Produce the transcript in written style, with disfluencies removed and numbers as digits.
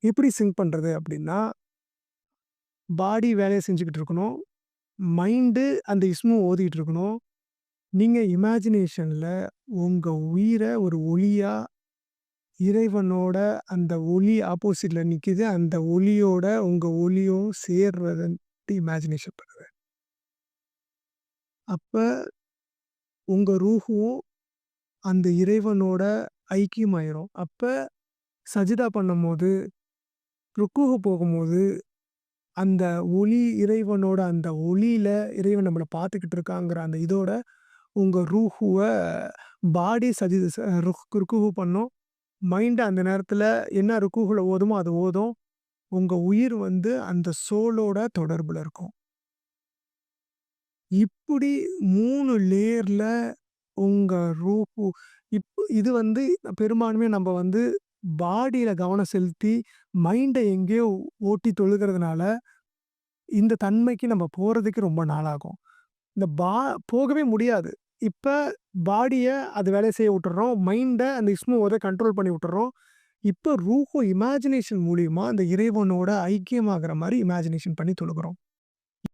எப்படி சிங்க் பண்றது அப்படின்னா, பாடி வேலைய செஞ்சுக்கிட்டு இருக்கணும். மைண்டு அந்த இஸ்மு ஓதிட்டு இருக்கணும். நீங்க இமேஜினேஷன்ல உங்க உயிர ஒரு ஒளியா இறைவனோட அந்த ஒளி ஆப்போசிட்ல நிக்குது. அந்த ஒளியோட உங்க ஒளியும் சேர்றதுன்ட்டு இமேஜினேஷன் பண்ணுங்க. அப்ப உங்க ரூஹும் அந்த இறைவனோட ஐக்கியமாயிரும். அப்ப சஜிதா பண்ணும்போது, ருக்கூஹ் போகும்போது, அந்த ஒளி இறைவனோட அந்த ஒளியில இறைவன் நம்மள பார்த்துக்கிட்டு இருக்காங்கிற அந்த இதோட உங்க ரூஹுவ பாடி சஜித ச ருக்கூஹ் பண்ணும். மைண்ட் அந்த நேரத்துல என்ன ருக்கூஹ்ல ஓதுமோ அது ஓதும். உங்க உயிர் வந்து அந்த சோலோட தொடர்புல இருக்கும். இப்படி 3 லேயர்ல உங்க ரூஹு இது வந்து பெரும்பான்மையா நம்ப வந்து பாடியில கவனம் செலுத்தி, மைண்ட எங்கேயோ ஓட்டி தொழுகிறதுனால, இந்த தன்மைக்கு நம்ம போறதுக்கு ரொம்ப நாள் ஆகும். இந்த போகவே முடியாது. இப்ப பாடிய அது வேலை செய்ய விட்டுர்றோம். மைண்ட அந்த இஸ்மு கண்ட்ரோல் பண்ணி விட்டுர்றோம். இப்ப ரூஹு இமேஜினேஷன் மூலியமா அந்த இறைவனோட ஐக்கியமாகுற மாரி இமேஜினேஷன் பண்ணி தொழுகுறோம்.